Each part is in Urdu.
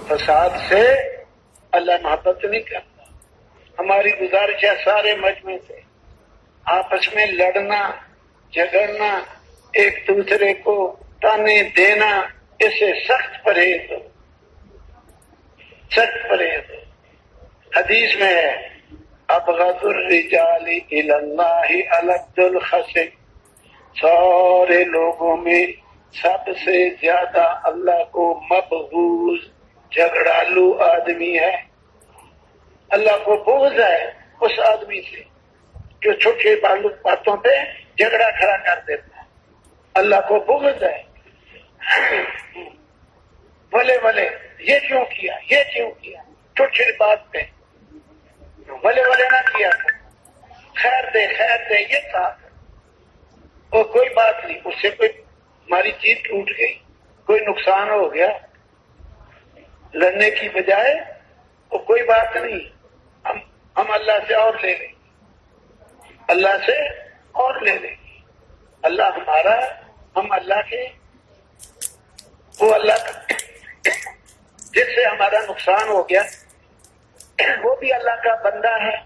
فساد سے اللہ محبت نہیں کرتا۔ ہماری گزارش ہے سارے مجمع سے، آپس میں لڑنا جھگڑنا، ایک دوسرے کو تانے دینا، اس سے سخت پرہیز ہو، سخت پرہیز ہو۔ حدیث میں ہے ابغض الرجال الی اللہ الد الخصم، سارے لوگوں میں سب سے زیادہ اللہ کو مبغوض جھگڑالو آدمی ہے۔ اللہ کو بغض ہے اس آدمی سے جو چھوٹے باتوں پہ جھگڑا کھڑا کر دیتا ہے، اللہ کو بغض ہے۔ بھلے بھلے یہ کیوں کیا، یہ کیوں کیا، چھوٹی بات پہ بھلے بھلے نہ کیا، خیر دے خیر دے، یہ کہا اور کوئی بات نہیں، اس سے کوئی ہماری چیز ٹوٹ گئی، کوئی نقصان ہو گیا، لڑنے کی بجائے وہ کوئی بات نہیں، ہم اللہ سے اور لے لیں، اللہ سے اور لے لیں، اللہ ہمارا، ہم اللہ کے، وہ اللہ کا جس سے ہمارا نقصان ہو گیا وہ بھی اللہ کا بندہ ہے۔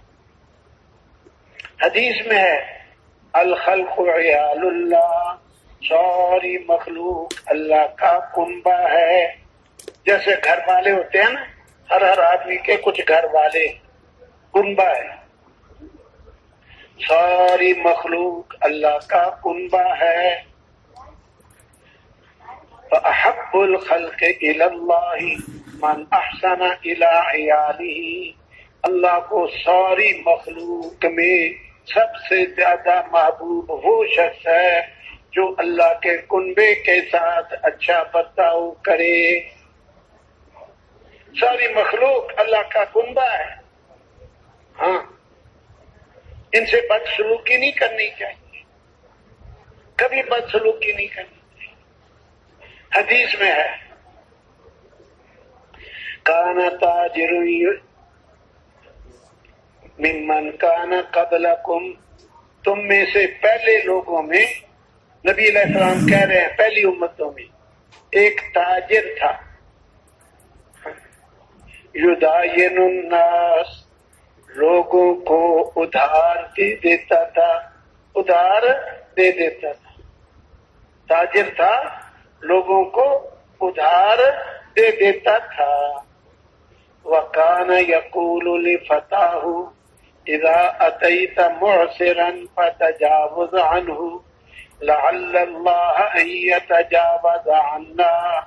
حدیث میں ہے الخلق عیال اللہ، ساری مخلوق اللہ کا کنبہ ہے۔ جیسے گھر والے ہوتے ہیں نا، ہر آدمی کے کچھ گھر والے، کنبہ ہے۔ ساری مخلوق اللہ کا کنبہ ہے۔ فأحب الخلق إلى الله من أحسن إلى عياله، اللہ کو ساری مخلوق میں سب سے زیادہ محبوب وہ شخص ہے جو اللہ کے کنبے کے ساتھ اچھا برتاؤ کرے۔ ساری مخلوق اللہ کا کنبہ ہے، ہاں، ان سے بدسلوکی نہیں کرنی چاہیے، کبھی بدسلوکی نہیں کرنی۔ حدیث میں ہے کان تاجر ممن کان قبلکم، تم میں سے پہلے لوگوں میں، نبی علیہ السلام کہہ رہے ہیں پہلی امتوں میں ایک تاجر تھا، یداین الناس، لوگوں کو ادھار دے دیتا تھا، ادھار دے دیتا تھا، تاجر تھا، لوگوں کو ادھار دے دیتا تھا۔ وَكَانَ يَقُولُ لِفَتَاهُ إِذَا أَتَيْتَ مُعْسِرًا فَتَجَاوَزْ عَنْهُ لَعَلَّ اللَّهَ أَن يَتَجَاوَزَ عَنَّا،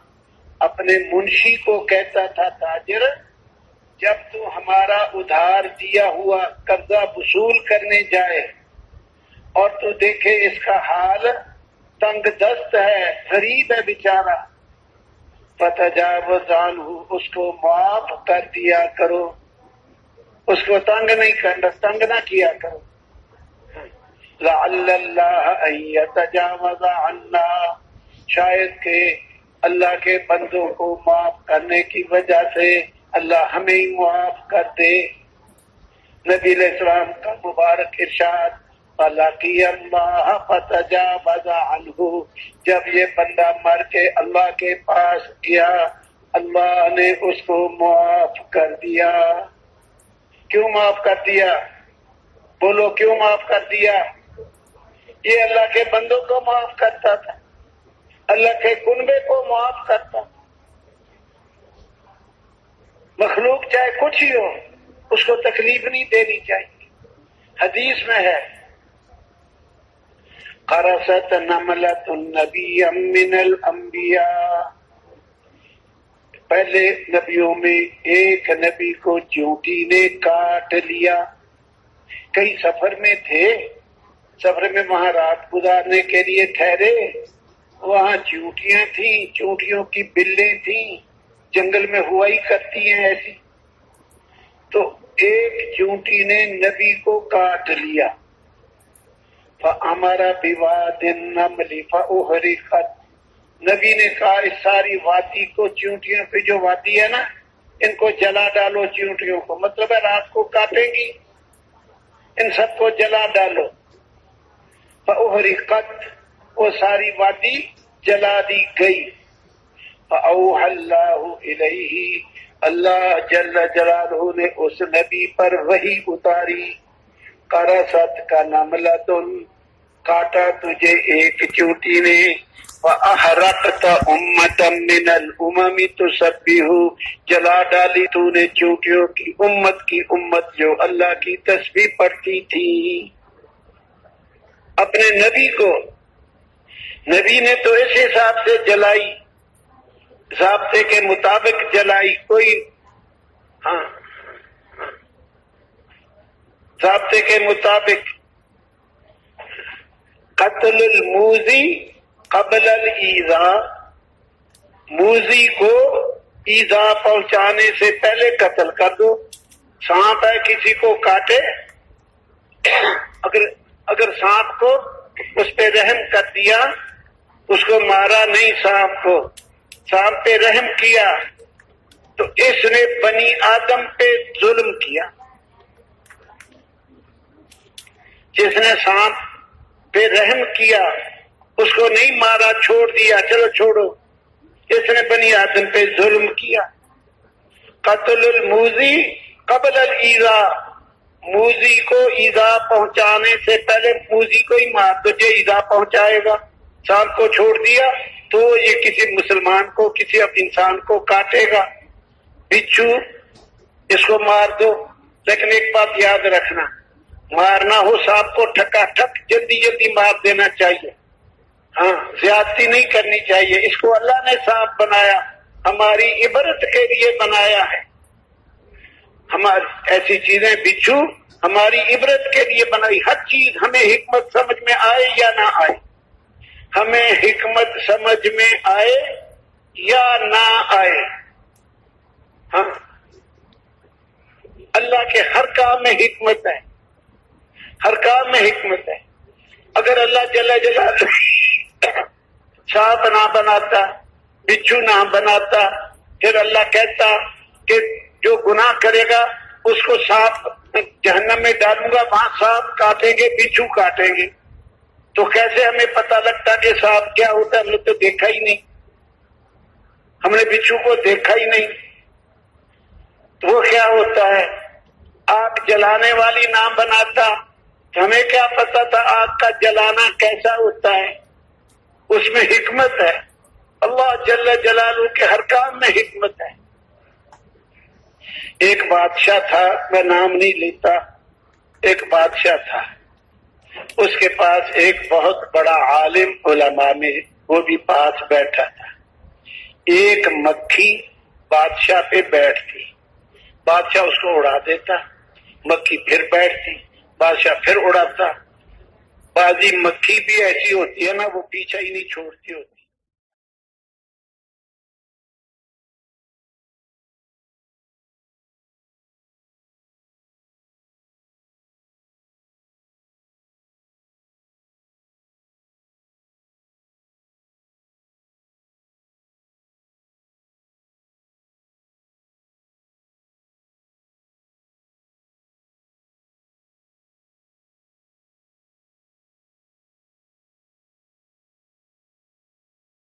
اپنے منشی کو کہتا تھا تاجر، جب تو ہمارا ادھار دیا ہوا قرضہ وصول کرنے جائے اور تو دیکھے اس کا حال تنگ دست ہے، غریب ہے بیچارہ، فتجاوز عنہ، اس کو معاف کر دیا کرو، اس کو تنگ نہیں کرنا، تنگ نہ کیا کرو۔ لعل اللہ ان یتجاوز عنا، شاید کہ اللہ کے بندوں کو معاف کرنے کی وجہ سے اللہ ہمیں ہی معاف کر دے۔ نبی علیہ السلام کا مبارک ارشاد فَلَقِيَ اللَّهَ فَتَجَاوَزَ عَنْهُ، جب یہ بندہ مر کے اللہ کے پاس گیا، اللہ نے اس کو معاف کر دیا۔ کیوں معاف کر دیا؟ بولو کیوں معاف کر دیا؟ یہ اللہ کے بندوں کو معاف کرتا تھا، اللہ کے کنبے کو معاف کرتا تھا۔ مخلوق چاہے کچھ ہی ہو، اس کو تکلیف نہیں دینی چاہیے۔ حدیث میں ہے قرصت نملۃ نبی من الانبیاء، پہلے نبیوں میں ایک نبی کو چیونٹی نے کاٹ لیا۔ کئی سفر میں تھے، سفر میں وہاں رات گزارنے کے لیے ٹھہرے، وہاں چیونٹیاں تھیں، چیونٹیوں کی بلیں تھیں، جنگل میں ہوا ہی کرتی ہیں ایسی، تو ایک چیونٹی نے نبی کو کاٹ لیا۔ فَأَمَرَ بِوَادِ النَّمْلِ فَأُحْرِقَتْ، نبی نے کہا اس ساری وادی کو، چیونٹیوں پہ جو وادی ہے نا، ان کو جلا ڈالو، چیونٹیوں کو، مطلب ہے رات کو کاٹیں گی، ان سب کو جلا ڈالو۔ فَأُحْرِقَتْ، وہ ساری وادی جلا دی گئی۔ فأوحى اللہ الیہ، اللہ جل جلالہ نے اس نبی پر وحی اتاری، قرصت کا نملۃ، کاٹا تجھے ایک چونٹی نے، فأحرقت امة من الامم تسبح، جلا ڈالی تو نے چونٹیوں کی امت جو اللہ کی تسبیح پڑھتی تھی۔ اپنے نبی کو نبی نے تو اس حساب سے جلائی، ضابطے کے مطابق جلائی، کوئی ضابطے کے مطابق قتل الموذی قبل الایذاء، موذی کو ایذا پہنچانے سے پہلے قتل کر دو۔ سانپ ہے کسی کو کاٹے، اگر سانپ کو اس پہ رحم کر دیا، اس کو مارا نہیں، سانپ پہ رحم کیا، تو اس نے بنی آدم پہ ظلم کیا۔ جس نے سانپ پہ رحم کیا، اس کو نہیں مارا، چھوڑ دیا، چلو چھوڑو، اس نے بنی آدم پہ ظلم کیا۔ قتل الموذی قبل الایذاء، موذی کو ایذا پہنچانے سے پہلے موذی کو ہی مار دو، جو ایذا پہنچائے گا۔ سانپ کو چھوڑ دیا تو یہ کسی مسلمان کو، کسی انسان کو کاٹے گا۔ بچھو، اس کو مار دو، لیکن ایک بات یاد رکھنا، مارنا ہو سانپ کو ٹھکا ٹھک جلدی جلدی مار دینا چاہیے، زیادتی نہیں کرنی چاہیے۔ اس کو اللہ نے سانپ بنایا، ہماری عبرت کے لیے بنایا ہے۔ ہماری ایسی چیزیں بچھو ہماری عبرت کے لیے بنائی، ہر چیز ہمیں حکمت سمجھ میں آئے یا نہ آئے، ہمیں حکمت سمجھ میں آئے یا نہ آئے، اللہ کے ہر کام میں حکمت ہے، ہر کام میں حکمت ہے۔ اگر اللہ جل جلالہ سانپ نہ بناتا، بچھو نہ بناتا، پھر اللہ کہتا کہ جو گناہ کرے گا اس کو سانپ جہنم میں ڈالوں گا، وہاں سانپ کاٹیں گے، بچھو کاٹیں گے، تو کیسے ہمیں پتہ لگتا کہ سانپ کیا ہوتا ہے؟ ہم نے تو دیکھا ہی نہیں، ہم نے بچھو کو دیکھا ہی نہیں، تو وہ کیا ہوتا ہے؟ آگ جلانے والی نہ بناتا، ہمیں کیا پتا تھا آگ کا جلانا کیسا ہوتا ہے؟ اس میں حکمت ہے، اللہ جل جلالہ کے ہر کام میں حکمت ہے۔ ایک بادشاہ تھا، میں نام نہیں لیتا، ایک بادشاہ تھا، اس کے پاس ایک بہت بڑا عالم علماء میں وہ بھی پاس بیٹھا تھا۔ ایک مکھی بادشاہ پہ بیٹھتی، بادشاہ اس کو اڑا دیتا، مکھی پھر بیٹھتی، بادشاہ پھر اڑاتا۔ بازی مکھی بھی ایسی ہوتی ہے نا، وہ پیچھا ہی نہیں چھوڑتی ہوتی،